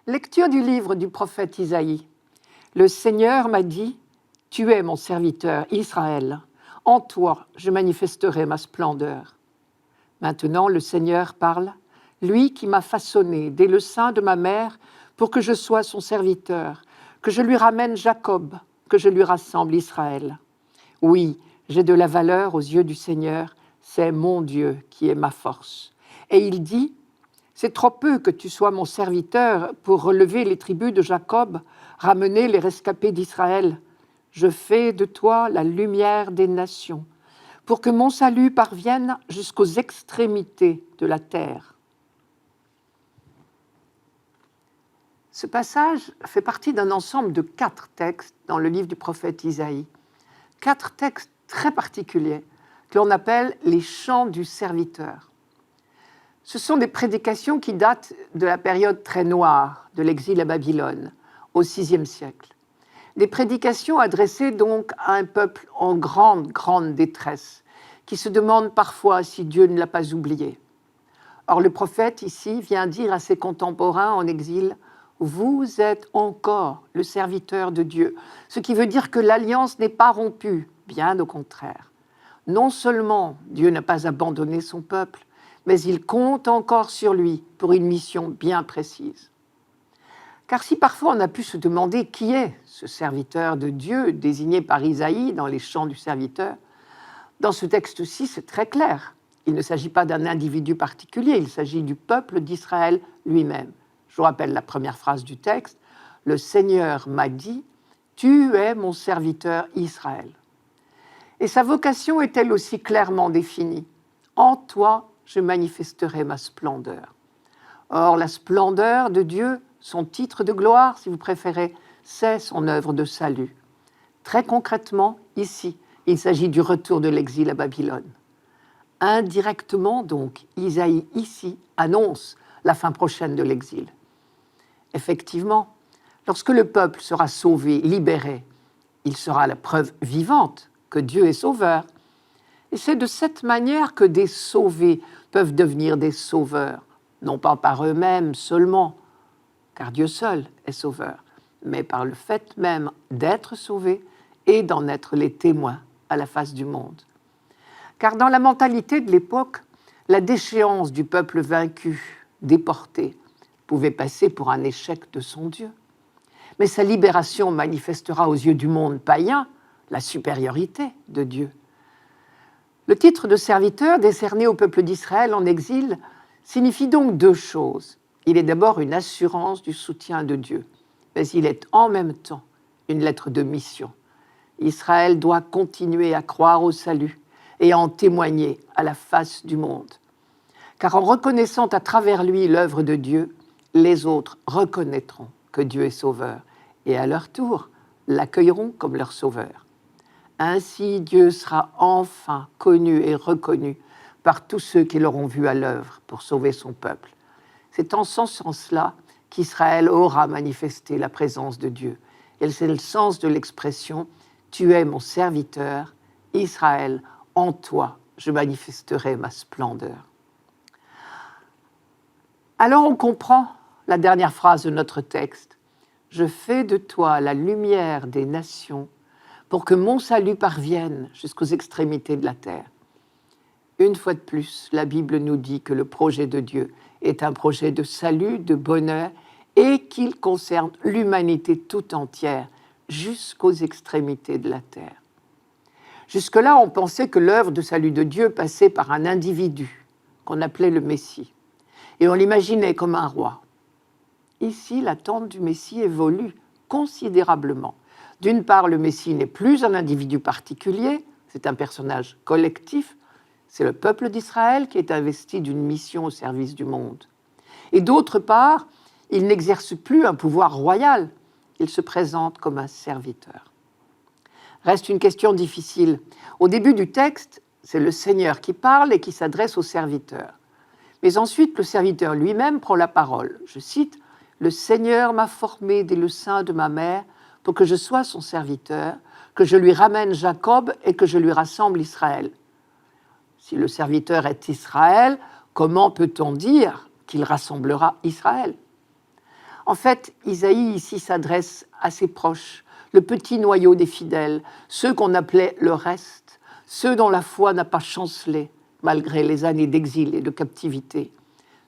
Lecture du livre du prophète Isaïe. Le Seigneur m'a dit, « Tu es mon serviteur, Israël. En toi, je manifesterai ma splendeur. » Maintenant, le Seigneur parle, lui qui m'a façonné dès le sein de ma mère pour que je sois son serviteur, que je lui ramène Jacob, que je lui rassemble Israël. Oui, j'ai de la valeur aux yeux du Seigneur, c'est mon Dieu qui est ma force. Et il dit, c'est trop peu que tu sois mon serviteur pour relever les tribus de Jacob, ramener les rescapés d'Israël. Je fais de toi la lumière des nations, pour que mon salut parvienne jusqu'aux extrémités de la terre. Ce passage fait partie d'un ensemble de 4 textes dans le livre du prophète Isaïe. 4 textes très particuliers que l'on appelle les chants du serviteur. Ce sont des prédications qui datent de la période très noire de l'exil à Babylone, au VIe siècle. Des prédications adressées donc à un peuple en grande, grande détresse, qui se demande parfois si Dieu ne l'a pas oublié. Or, le prophète, ici, vient dire à ses contemporains en exil, « Vous êtes encore le serviteur de Dieu », ce qui veut dire que l'alliance n'est pas rompue, bien au contraire. Non seulement Dieu n'a pas abandonné son peuple, mais il compte encore sur lui pour une mission bien précise. Car si parfois on a pu se demander qui est ce serviteur de Dieu désigné par Isaïe dans les chants du serviteur, dans ce texte-ci, c'est très clair. Il ne s'agit pas d'un individu particulier, il s'agit du peuple d'Israël lui-même. Je vous rappelle la première phrase du texte. « Le Seigneur m'a dit, tu es mon serviteur Israël. » Et sa vocation est elle aussi clairement définie. « En toi, je manifesterai ma splendeur. » Or, la splendeur de Dieu, son titre de gloire, si vous préférez, c'est son œuvre de salut. Très concrètement, ici, il s'agit du retour de l'exil à Babylone. Indirectement, donc, Isaïe, ici, annonce la fin prochaine de l'exil. Effectivement, lorsque le peuple sera sauvé, libéré, il sera la preuve vivante que Dieu est sauveur. Et c'est de cette manière que des sauvés peuvent devenir des sauveurs, non pas par eux-mêmes seulement, car Dieu seul est sauveur, mais par le fait même d'être sauvés et d'en être les témoins à la face du monde. Car dans la mentalité de l'époque, la déchéance du peuple vaincu, déporté, pouvait passer pour un échec de son Dieu. Mais sa libération manifestera aux yeux du monde païen la supériorité de Dieu. Le titre de serviteur décerné au peuple d'Israël en exil signifie donc 2 choses. Il est d'abord une assurance du soutien de Dieu, mais il est en même temps une lettre de mission. Israël doit continuer à croire au salut et à en témoigner à la face du monde. Car en reconnaissant à travers lui l'œuvre de Dieu, les autres reconnaîtront que Dieu est sauveur et à leur tour l'accueilleront comme leur sauveur. Ainsi, Dieu sera enfin connu et reconnu par tous ceux qui l'auront vu à l'œuvre pour sauver son peuple. C'est en ce sens-là qu'Israël aura manifesté la présence de Dieu. Et c'est le sens de l'expression « Tu es mon serviteur, Israël, en toi je manifesterai ma splendeur. » Alors on comprend la dernière phrase de notre texte. « Je fais de toi la lumière des nations pour que mon salut parvienne jusqu'aux extrémités de la terre. » Une fois de plus, la Bible nous dit que le projet de Dieu est un projet de salut, de bonheur, et qu'il concerne l'humanité tout entière jusqu'aux extrémités de la terre. Jusque-là, on pensait que l'œuvre de salut de Dieu passait par un individu, qu'on appelait le Messie, et on l'imaginait comme un roi. Ici, l'attente du Messie évolue considérablement. D'une part, le Messie n'est plus un individu particulier, c'est un personnage collectif, c'est le peuple d'Israël qui est investi d'une mission au service du monde. Et d'autre part, il n'exerce plus un pouvoir royal, il se présente comme un serviteur. Reste une question difficile. Au début du texte, c'est le Seigneur qui parle et qui s'adresse au serviteur. Mais ensuite, le serviteur lui-même prend la parole. Je cite, « Le Seigneur m'a formé dès le sein de ma mère pour que je sois son serviteur, que je lui ramène Jacob et que je lui rassemble Israël. » Si le serviteur est Israël, comment peut-on dire qu'il rassemblera Israël ? En fait, Isaïe ici s'adresse à ses proches, le petit noyau des fidèles, ceux qu'on appelait le reste, ceux dont la foi n'a pas chancelé malgré les années d'exil et de captivité.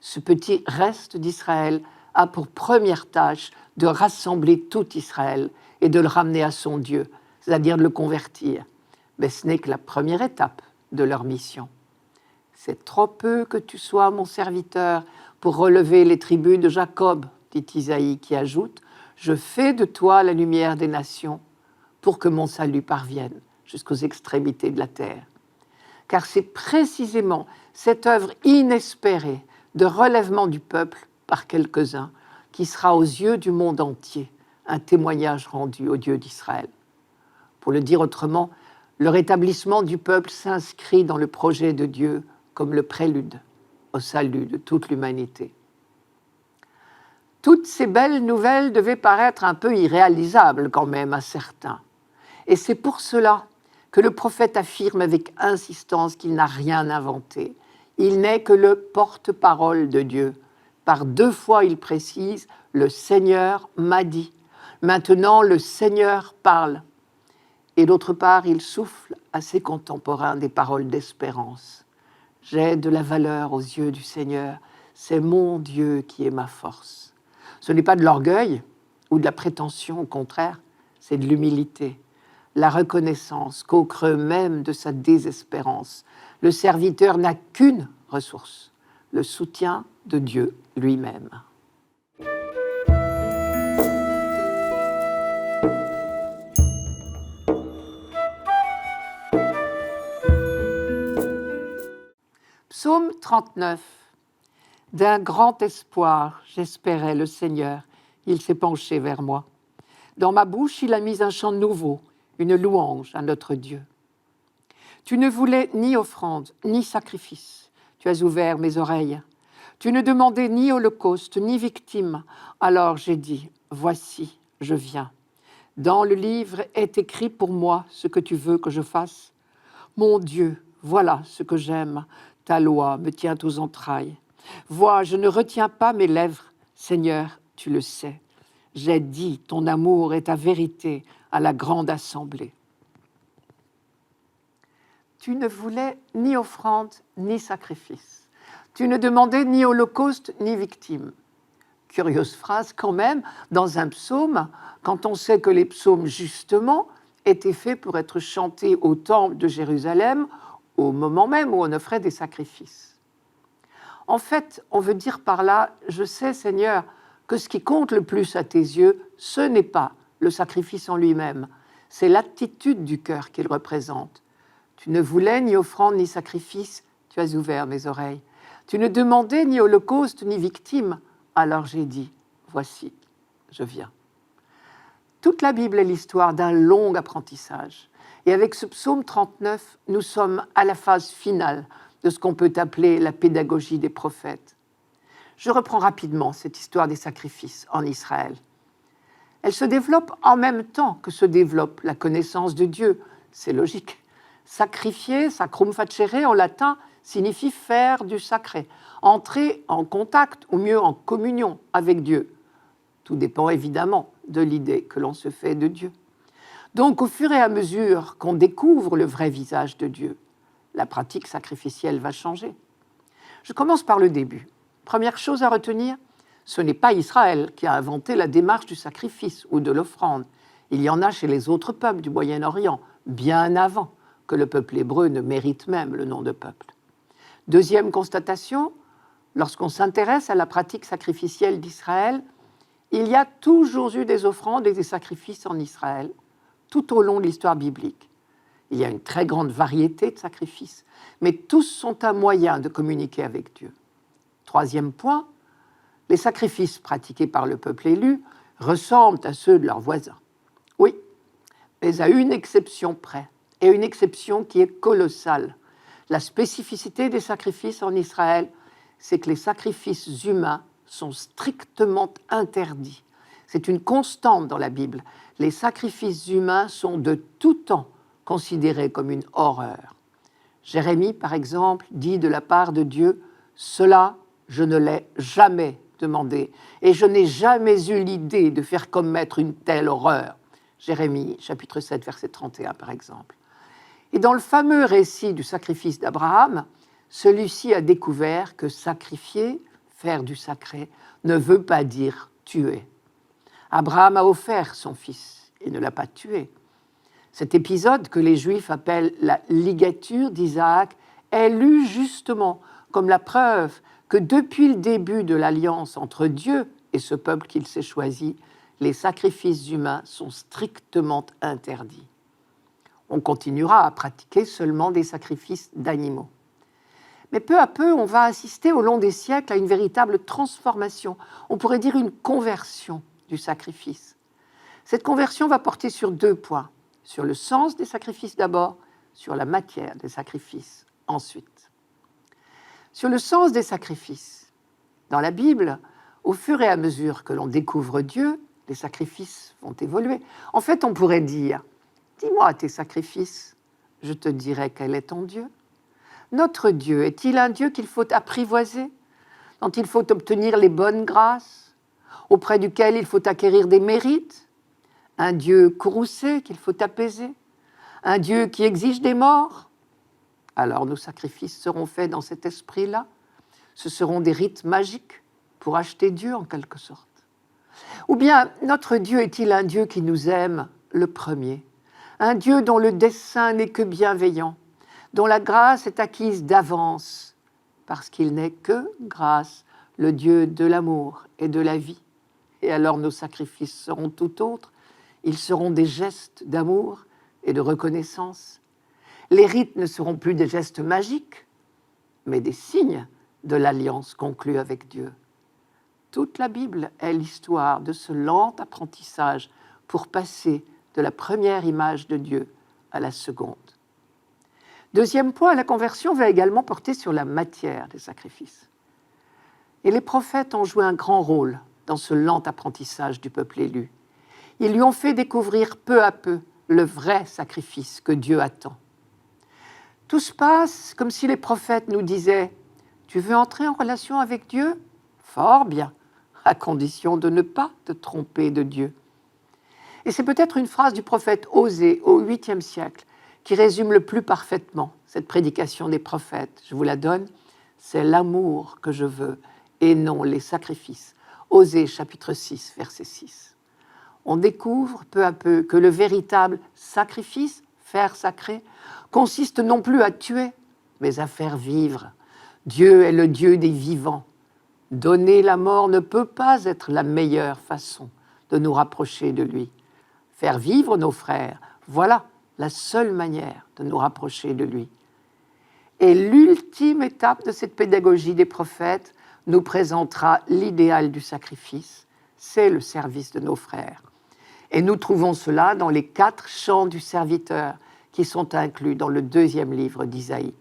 Ce petit reste d'Israël a pour première tâche de rassembler tout Israël et de le ramener à son Dieu, c'est-à-dire de le convertir. Mais ce n'est que la première étape de leur mission. C'est trop peu que tu sois mon serviteur pour relever les tribus de Jacob, dit Isaïe, qui ajoute « Je fais de toi la lumière des nations pour que mon salut parvienne jusqu'aux extrémités de la terre. » Car c'est précisément cette œuvre inespérée de relèvement du peuple par quelques-uns qui sera aux yeux du monde entier un témoignage rendu au Dieu d'Israël. Pour le dire autrement, le rétablissement du peuple s'inscrit dans le projet de Dieu comme le prélude au salut de toute l'humanité. Toutes ces belles nouvelles devaient paraître un peu irréalisables quand même à certains. Et c'est pour cela que le prophète affirme avec insistance qu'il n'a rien inventé. Il n'est que le porte-parole de Dieu. Par 2 fois, il précise « Le Seigneur m'a dit ». Maintenant, le Seigneur parle. Et d'autre part, il souffle à ses contemporains des paroles d'espérance. « J'ai de la valeur aux yeux du Seigneur. C'est mon Dieu qui est ma force. » Ce n'est pas de l'orgueil ou de la prétention, au contraire, c'est de l'humilité. La reconnaissance qu'au creux même de sa désespérance, le serviteur n'a qu'une ressource, le soutien de Dieu lui-même. Psaume 39. D'un grand espoir, j'espérais le Seigneur, il s'est penché vers moi. Dans ma bouche, il a mis un chant nouveau, une louange à notre Dieu. Tu ne voulais ni offrande, ni sacrifice. Tu as ouvert mes oreilles. Tu ne demandais ni holocauste, ni victime. Alors j'ai dit, voici, je viens. Dans le livre est écrit pour moi ce que tu veux que je fasse. Mon Dieu, voilà ce que j'aime. Ta loi me tient aux entrailles. Vois, je ne retiens pas mes lèvres. Seigneur, tu le sais. J'ai dit, ton amour et ta vérité à la grande assemblée. Tu ne voulais ni offrande, ni sacrifice. Tu ne demandais ni holocauste, ni victime. Curieuse phrase quand même, dans un psaume, quand on sait que les psaumes, justement, étaient faits pour être chantés au temple de Jérusalem, au moment même où on offrait des sacrifices. En fait, on veut dire par là, je sais, Seigneur, que ce qui compte le plus à tes yeux, ce n'est pas le sacrifice en lui-même, c'est l'attitude du cœur qu'il représente. Tu ne voulais ni offrande ni sacrifice, tu as ouvert mes oreilles. Tu ne demandais ni holocauste ni victime, alors j'ai dit, voici, je viens. Toute la Bible est l'histoire d'un long apprentissage. Et avec ce psaume 39, nous sommes à la phase finale de ce qu'on peut appeler la pédagogie des prophètes. Je reprends rapidement cette histoire des sacrifices en Israël. Elle se développe en même temps que se développe la connaissance de Dieu. C'est logique. Sacrifier, sacrum facere en latin, signifie faire du sacré, entrer en contact, ou mieux en communion avec Dieu. Tout dépend évidemment de l'idée que l'on se fait de Dieu. Donc, au fur et à mesure qu'on découvre le vrai visage de Dieu, la pratique sacrificielle va changer. Je commence par le début. Première chose à retenir, ce n'est pas Israël qui a inventé la démarche du sacrifice ou de l'offrande. Il y en a chez les autres peuples du Moyen-Orient, bien avant que le peuple hébreu ne mérite même le nom de peuple. Deuxième constatation, lorsqu'on s'intéresse à la pratique sacrificielle d'Israël, il y a toujours eu des offrandes et des sacrifices en Israël, tout au long de l'histoire biblique. Il y a une très grande variété de sacrifices, mais tous sont un moyen de communiquer avec Dieu. Troisième point, les sacrifices pratiqués par le peuple élu ressemblent à ceux de leurs voisins. Oui, mais à une exception près, et une exception qui est colossale. La spécificité des sacrifices en Israël, c'est que les sacrifices humains sont strictement interdits. C'est une constante dans la Bible. Les sacrifices humains sont de tout temps considérés comme une horreur. Jérémie, par exemple, dit de la part de Dieu « Cela, je ne l'ai jamais demandé, et je n'ai jamais eu l'idée de faire commettre une telle horreur. Jérémie, chapitre 7, verset 31, par exemple. Et dans le fameux récit du sacrifice d'Abraham, celui-ci a découvert que sacrifier, faire du sacré, ne veut pas dire tuer. Abraham a offert son fils et ne l'a pas tué. Cet épisode que les Juifs appellent la ligature d'Isaac est lu justement comme la preuve que depuis le début de l'alliance entre Dieu et ce peuple qu'il s'est choisi, les sacrifices humains sont strictement interdits. On continuera à pratiquer seulement des sacrifices d'animaux. Mais peu à peu, on va assister au long des siècles à une véritable transformation, on pourrait dire une conversion du sacrifice. Cette conversion va porter sur 2 points, sur le sens des sacrifices d'abord, sur la matière des sacrifices ensuite. Sur le sens des sacrifices, dans la Bible, au fur et à mesure que l'on découvre Dieu, les sacrifices vont évoluer. En fait, on pourrait dire, dis-moi tes sacrifices, je te dirai quel est ton Dieu. Notre Dieu est-il un Dieu qu'il faut apprivoiser, dont il faut obtenir les bonnes grâces, auprès duquel il faut acquérir des mérites, un Dieu courroucé qu'il faut apaiser, un Dieu qui exige des morts? Alors nos sacrifices seront faits dans cet esprit-là. Ce seront des rites magiques pour acheter Dieu en quelque sorte. Ou bien notre Dieu est-il un Dieu qui nous aime le premier, un Dieu dont le dessein n'est que bienveillant, dont la grâce est acquise d'avance, parce qu'il n'est que grâce, le Dieu de l'amour et de la vie. Et alors nos sacrifices seront tout autres, ils seront des gestes d'amour et de reconnaissance. Les rites ne seront plus des gestes magiques, mais des signes de l'alliance conclue avec Dieu. Toute la Bible est l'histoire de ce lent apprentissage pour passer de la première image de Dieu à la seconde. Deuxième point, la conversion va également porter sur la matière des sacrifices. Et les prophètes ont joué un grand rôle dans ce lent apprentissage du peuple élu. Ils lui ont fait découvrir peu à peu le vrai sacrifice que Dieu attend. Tout se passe comme si les prophètes nous disaient « Tu veux entrer en relation avec Dieu ? Fort bien, à condition de ne pas te tromper de Dieu. » Et c'est peut-être une phrase du prophète Osée au 8e siècle qui résume le plus parfaitement cette prédication des prophètes. Je vous la donne. C'est l'amour que je veux et non les sacrifices. Osée chapitre 6, verset 6. On découvre peu à peu que le véritable sacrifice, faire sacré, consiste non plus à tuer, mais à faire vivre. Dieu est le Dieu des vivants. Donner la mort ne peut pas être la meilleure façon de nous rapprocher de lui. Faire vivre nos frères, voilà la seule manière de nous rapprocher de lui. Et l'ultime étape de cette pédagogie des prophètes nous présentera l'idéal du sacrifice, c'est le service de nos frères. Et nous trouvons cela dans les 4 chants du serviteur qui sont inclus dans le 2e livre d'Isaïe.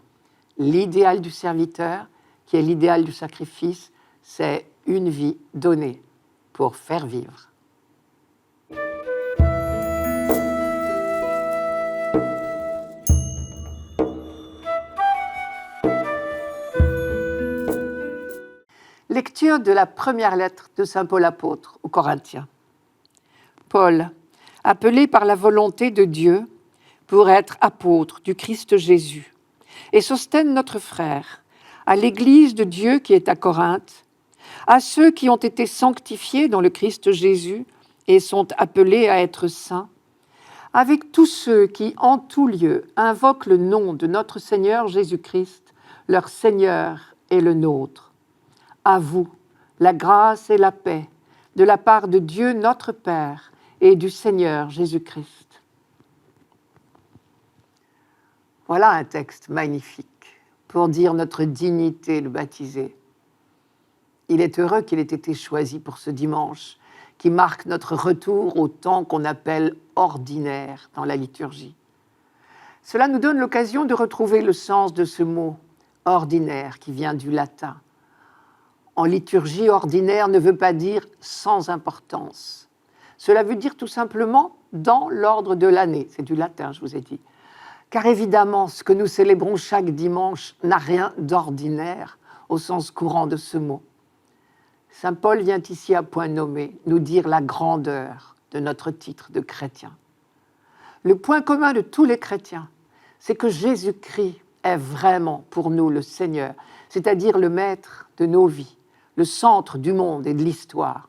L'idéal du serviteur, qui est l'idéal du sacrifice, c'est une vie donnée pour faire vivre. Lecture de la première lettre de saint Paul apôtre aux Corinthiens. Paul, appelé par la volonté de Dieu pour être apôtre du Christ Jésus, et Sosthène notre frère, à l'Église de Dieu qui est à Corinthe, à ceux qui ont été sanctifiés dans le Christ Jésus et sont appelés à être saints, avec tous ceux qui, en tout lieu, invoquent le nom de notre Seigneur Jésus-Christ, leur Seigneur et le nôtre. À vous, la grâce et la paix de la part de Dieu notre Père et du Seigneur Jésus-Christ. Voilà un texte magnifique pour dire notre dignité de baptisé. Il est heureux qu'il ait été choisi pour ce dimanche qui marque notre retour au temps qu'on appelle ordinaire dans la liturgie. Cela nous donne l'occasion de retrouver le sens de ce mot ordinaire qui vient du latin. En liturgie, ordinaire ne veut pas dire sans importance. Cela veut dire tout simplement dans l'ordre de l'année. C'est du latin, je vous ai dit. Car évidemment, ce que nous célébrons chaque dimanche n'a rien d'ordinaire au sens courant de ce mot. Saint Paul vient ici à point nommé nous dire la grandeur de notre titre de chrétien. Le point commun de tous les chrétiens, c'est que Jésus-Christ est vraiment pour nous le Seigneur, c'est-à-dire le maître de nos vies, le centre du monde et de l'histoire.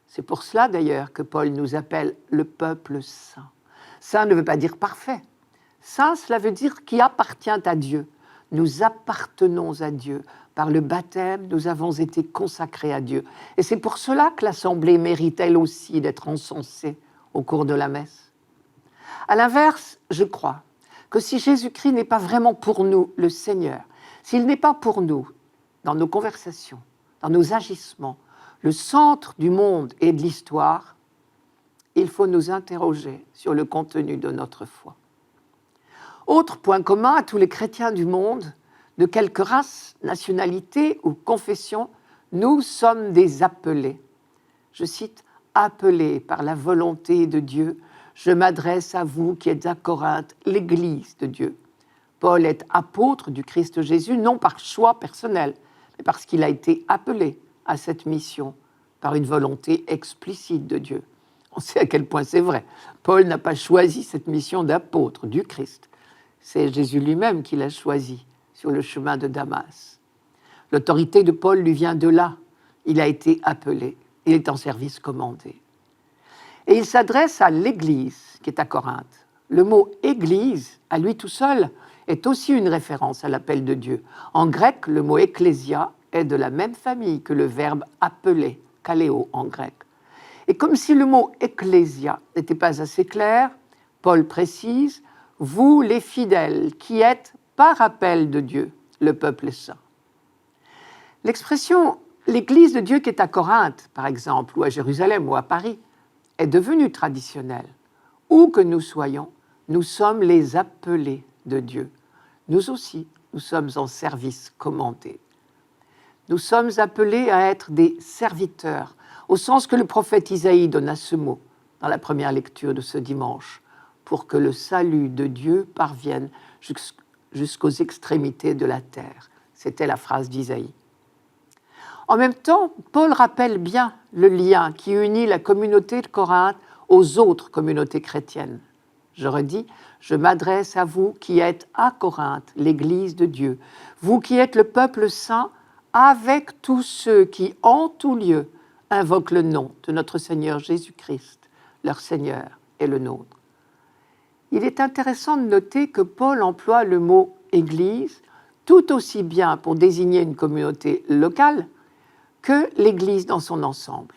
C'est pour cela d'ailleurs que Paul nous appelle le peuple saint. Saint ne veut pas dire parfait. Saint, cela veut dire qui appartient à Dieu. Nous appartenons à Dieu. Par le baptême, nous avons été consacrés à Dieu. Et c'est pour cela que l'Assemblée mérite elle aussi d'être encensée au cours de la messe. À l'inverse, je crois que si Jésus-Christ n'est pas vraiment pour nous le Seigneur, s'il n'est pas pour nous, dans nos conversations, dans nos agissements, le centre du monde et de l'histoire, il faut nous interroger sur le contenu de notre foi. Autre point commun à tous les chrétiens du monde, de quelque race, nationalité ou confession, nous sommes des appelés. Je cite, « Appelés par la volonté de Dieu, je m'adresse à vous qui êtes à Corinthe, l'Église de Dieu. » Paul est apôtre du Christ Jésus, non par choix personnel, mais parce qu'il a été appelé à cette mission par une volonté explicite de Dieu. On sait à quel point c'est vrai. Paul n'a pas choisi cette mission d'apôtre du Christ. C'est Jésus lui-même qui l'a choisi sur le chemin de Damas. L'autorité de Paul lui vient de là. Il a été appelé. Il est en service commandé. Et il s'adresse à l'Église qui est à Corinthe. Le mot « Église », à lui tout seul, est aussi une référence à l'appel de Dieu. En grec, le mot « ecclésia » est de la même famille que le verbe « appeler », « kaléo » en grec. Et comme si le mot « ecclésia » n'était pas assez clair, Paul précise « vous les fidèles qui êtes par appel de Dieu, le peuple saint ». L'expression « l'Église de Dieu qui est à Corinthe », par exemple, ou à Jérusalem ou à Paris, est devenue traditionnelle. Où que nous soyons, nous sommes les appelés de Dieu. Nous aussi, nous sommes en service commandé. Nous sommes appelés à être des serviteurs, au sens que le prophète Isaïe donne à ce mot dans la première lecture de ce dimanche, pour que le salut de Dieu parvienne jusqu'aux extrémités de la terre. C'était la phrase d'Isaïe. En même temps, Paul rappelle bien le lien qui unit la communauté de Corinthe aux autres communautés chrétiennes. Je redis, je m'adresse à vous qui êtes à Corinthe, l'Église de Dieu, vous qui êtes le peuple saint, avec tous ceux qui, en tout lieu, invoquent le nom de notre Seigneur Jésus-Christ, leur Seigneur et le nôtre. Il est intéressant de noter que Paul emploie le mot « Église » tout aussi bien pour désigner une communauté locale que l'Église dans son ensemble.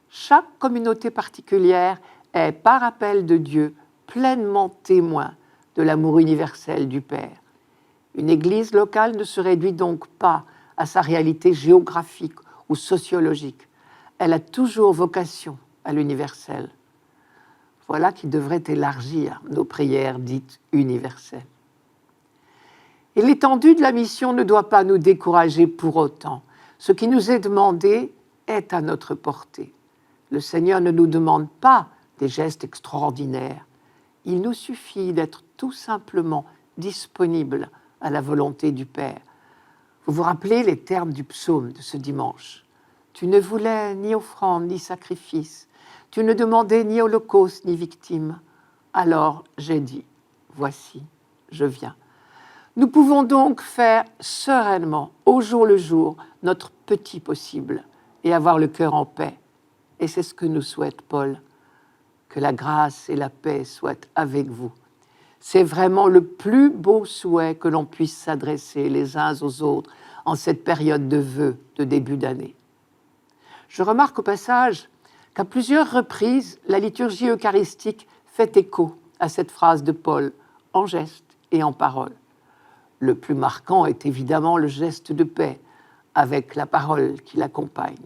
Chaque communauté particulière est, par appel de Dieu, pleinement témoin de l'amour universel du Père. Une Église locale ne se réduit donc pas à sa réalité géographique ou sociologique. Elle a toujours vocation à l'universel. Voilà qui devrait élargir nos prières dites universelles. Et l'étendue de la mission ne doit pas nous décourager pour autant. Ce qui nous est demandé est à notre portée. Le Seigneur ne nous demande pas des gestes extraordinaires. Il nous suffit d'être tout simplement disponibles à la volonté du Père. Vous vous rappelez les termes du psaume de ce dimanche. Tu ne voulais ni offrande ni sacrifice. Tu ne demandais ni holocauste ni victime. Alors j'ai dit, voici, je viens. Nous pouvons donc faire sereinement, au jour le jour, notre petit possible et avoir le cœur en paix. Et c'est ce que nous souhaite Paul. Que la grâce et la paix soient avec vous. C'est vraiment le plus beau souhait que l'on puisse s'adresser les uns aux autres en cette période de vœux de début d'année. Je remarque au passage qu'à plusieurs reprises, la liturgie eucharistique fait écho à cette phrase de Paul, en geste et en parole. Le plus marquant est évidemment le geste de paix, avec la parole qui l'accompagne.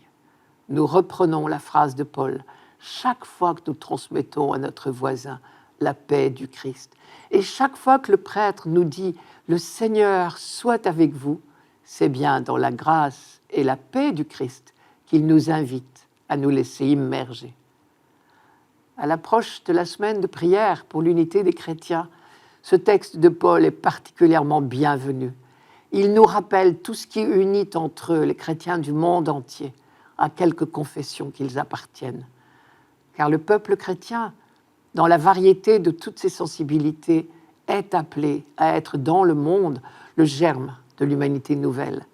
Nous reprenons la phrase de Paul chaque fois que nous transmettons à notre voisin la paix du Christ. Et chaque fois que le prêtre nous dit « Le Seigneur soit avec vous », c'est bien dans la grâce et la paix du Christ qu'il nous invite à nous laisser immerger. À l'approche de la semaine de prière pour l'unité des chrétiens, ce texte de Paul est particulièrement bienvenu. Il nous rappelle tout ce qui unit entre eux les chrétiens du monde entier, à quelque confession qu'ils appartiennent. Car le peuple chrétien, dans la variété de toutes ses sensibilités, est appelé à être dans le monde le germe de l'humanité nouvelle,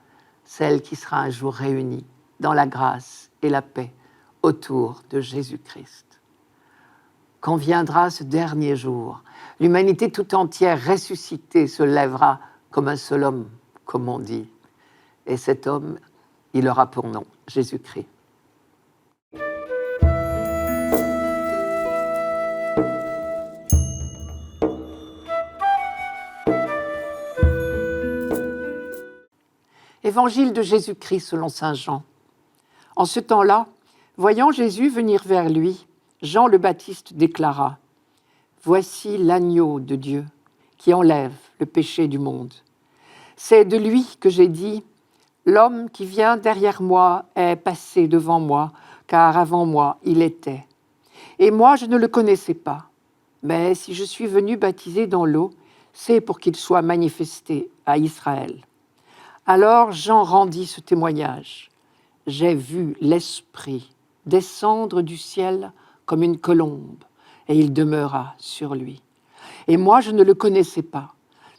celle qui sera un jour réunie dans la grâce et la paix autour de Jésus-Christ. Quand viendra ce dernier jour, l'humanité tout entière ressuscitée se lèvera comme un seul homme, comme on dit. Et cet homme, il aura pour nom Jésus-Christ. Évangile de Jésus-Christ selon saint Jean. En ce temps-là, voyant Jésus venir vers lui, Jean le Baptiste déclara : « Voici l'agneau de Dieu qui enlève le péché du monde. C'est de lui que j'ai dit : l'homme qui vient derrière moi est passé devant moi, car avant moi il était. Et moi je ne le connaissais pas. Mais si je suis venu baptiser dans l'eau, c'est pour qu'il soit manifesté à Israël. » Alors Jean rendit ce témoignage. « J'ai vu l'Esprit descendre du ciel comme une colombe, et il demeura sur lui. Et moi, je ne le connaissais pas.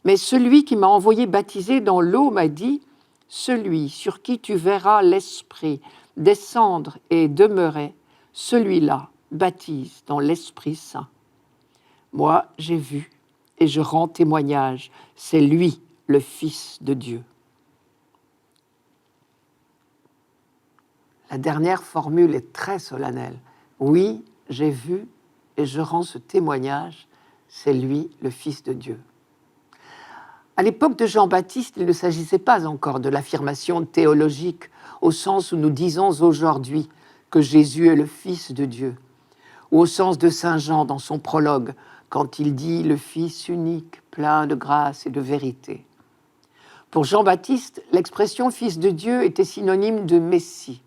Mais celui qui m'a envoyé baptiser dans l'eau m'a dit : celui sur qui tu verras l'Esprit descendre et demeurer, celui-là baptise dans l'Esprit Saint. Moi, j'ai vu et je rends témoignage, c'est lui le Fils de Dieu. » La dernière formule est très solennelle. Oui, j'ai vu et je rends ce témoignage, c'est lui le Fils de Dieu. À l'époque de Jean-Baptiste, il ne s'agissait pas encore de l'affirmation théologique au sens où nous disons aujourd'hui que Jésus est le Fils de Dieu, ou au sens de saint Jean dans son prologue, quand il dit « le Fils unique, plein de grâce et de vérité ». Pour Jean-Baptiste, l'expression « Fils de Dieu » était synonyme de Messie.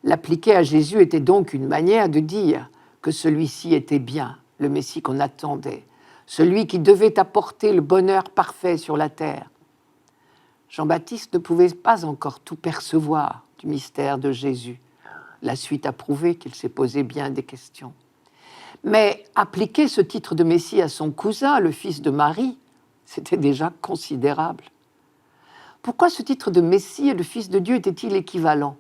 L'appliquer à Jésus était donc une manière de dire que celui-ci était bien, le Messie qu'on attendait, celui qui devait apporter le bonheur parfait sur la terre. Jean-Baptiste ne pouvait pas encore tout percevoir du mystère de Jésus. La suite a prouvé qu'il s'est posé bien des questions. Mais appliquer ce titre de Messie à son cousin, le fils de Marie, c'était déjà considérable. Pourquoi ce titre de Messie et de Fils de Dieu était-il équivalent ?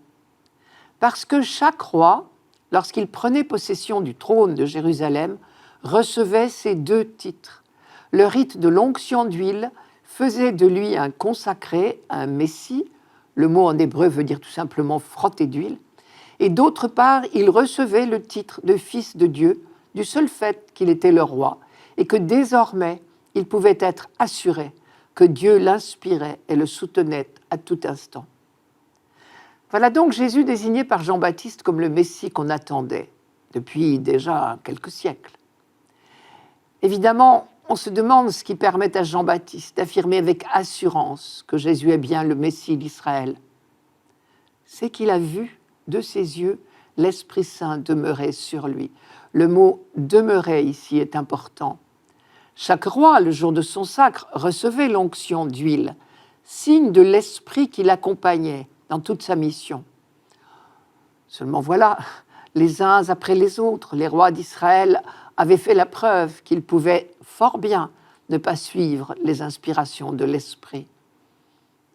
Parce que chaque roi, lorsqu'il prenait possession du trône de Jérusalem, recevait ces deux titres. Le rite de l'onction d'huile faisait de lui un consacré, un messie, le mot en hébreu veut dire tout simplement frotter d'huile, et d'autre part, il recevait le titre de fils de Dieu, du seul fait qu'il était le roi, et que désormais, il pouvait être assuré que Dieu l'inspirait et le soutenait à tout instant. Voilà donc Jésus désigné par Jean-Baptiste comme le Messie qu'on attendait depuis déjà quelques siècles. Évidemment, on se demande ce qui permet à Jean-Baptiste d'affirmer avec assurance que Jésus est bien le Messie d'Israël. C'est qu'il a vu de ses yeux l'Esprit Saint demeurer sur lui. Le mot « demeurer » ici est important. Chaque roi, le jour de son sacre, recevait l'onction d'huile, signe de l'Esprit qui l'accompagnait dans toute sa mission. Seulement voilà, les uns après les autres, les rois d'Israël avaient fait la preuve qu'ils pouvaient fort bien ne pas suivre les inspirations de l'Esprit.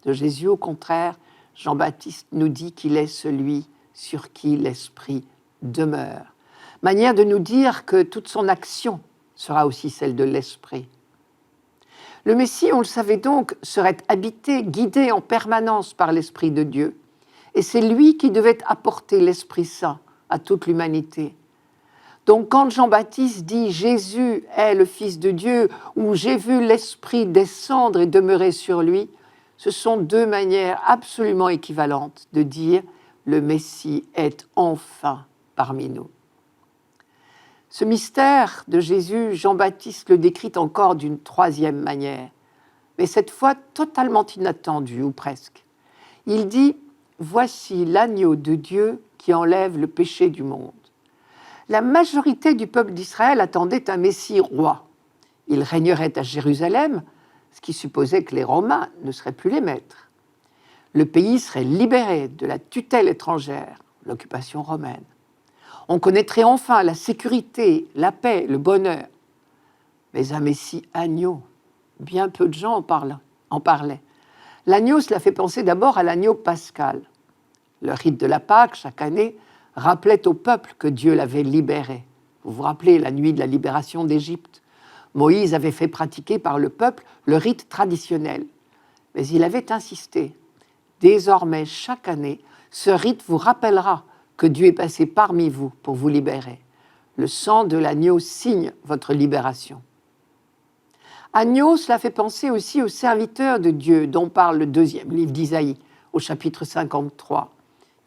De Jésus, au contraire, Jean-Baptiste nous dit qu'il est celui sur qui l'Esprit demeure. Manière de nous dire que toute son action sera aussi celle de l'Esprit. Le Messie, on le savait donc, serait habité, guidé en permanence par l'Esprit de Dieu. Et c'est lui qui devait apporter l'Esprit Saint à toute l'humanité. Donc quand Jean-Baptiste dit « Jésus est le Fils de Dieu » ou « J'ai vu l'Esprit descendre et demeurer sur lui », ce sont deux manières absolument équivalentes de dire « Le Messie est enfin parmi nous ». Ce mystère de Jésus, Jean-Baptiste le décrit encore d'une troisième manière, mais cette fois totalement inattendue, ou presque. Il dit « Voici l'agneau de Dieu qui enlève le péché du monde ». La majorité du peuple d'Israël attendait un Messie roi. Il régnerait à Jérusalem, ce qui supposait que les Romains ne seraient plus les maîtres. Le pays serait libéré de la tutelle étrangère, l'occupation romaine. On connaîtrait enfin la sécurité, la paix, le bonheur. Mais un Messie agneau, bien peu de gens en parlaient. L'agneau, cela fait penser d'abord à l'agneau pascal. Le rite de la Pâque, chaque année, rappelait au peuple que Dieu l'avait libéré. Vous vous rappelez la nuit de la libération d'Égypte. Moïse avait fait pratiquer par le peuple le rite traditionnel. Mais il avait insisté. Désormais, chaque année, ce rite vous rappellera que Dieu est passé parmi vous pour vous libérer. Le sang de l'agneau signe votre libération. Agneau, cela fait penser aussi aux serviteurs de Dieu dont parle le 2e livre d'Isaïe, au chapitre 53.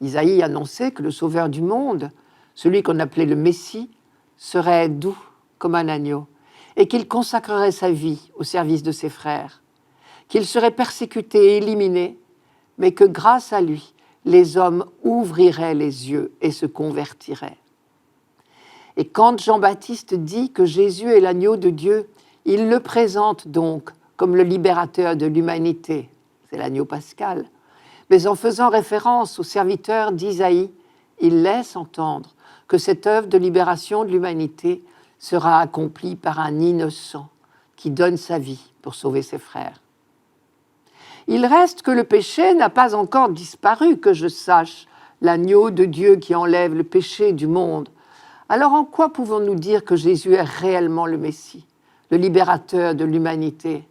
Isaïe annonçait que le sauveur du monde, celui qu'on appelait le Messie, serait doux comme un agneau et qu'il consacrerait sa vie au service de ses frères, qu'il serait persécuté et éliminé, mais que grâce à lui, les hommes ouvriraient les yeux et se convertiraient. Et quand Jean-Baptiste dit que Jésus est l'agneau de Dieu, il le présente donc comme le libérateur de l'humanité, c'est l'agneau pascal. Mais en faisant référence aux serviteurs d'Isaïe, il laisse entendre que cette œuvre de libération de l'humanité sera accomplie par un innocent qui donne sa vie pour sauver ses frères. Il reste que le péché n'a pas encore disparu, que je sache, l'agneau de Dieu qui enlève le péché du monde. Alors en quoi pouvons-nous dire que Jésus est réellement le Messie, le libérateur de l'humanité ?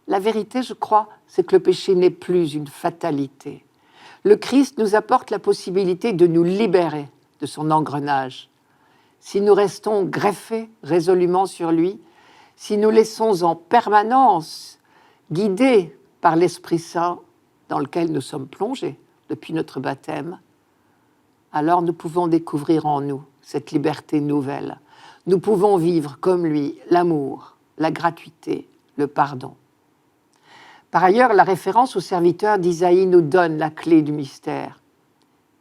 La vérité, je crois, c'est que le péché n'est plus une fatalité. Le Christ nous apporte la possibilité de nous libérer de son engrenage. Si nous restons greffés résolument sur lui, si nous laissons en permanence guidés par l'Esprit Saint dans lequel nous sommes plongés depuis notre baptême, alors nous pouvons découvrir en nous cette liberté nouvelle. Nous pouvons vivre comme lui l'amour, la gratuité, le pardon. Par ailleurs, la référence au serviteur d'Isaïe nous donne la clé du mystère.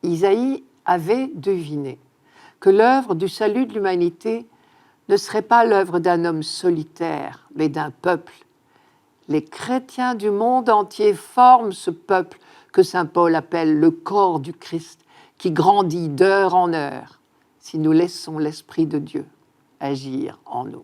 Isaïe avait deviné que l'œuvre du salut de l'humanité ne serait pas l'œuvre d'un homme solitaire, mais d'un peuple. Les chrétiens du monde entier forment ce peuple que saint Paul appelle le corps du Christ, qui grandit d'heure en heure, si nous laissons l'Esprit de Dieu agir en nous.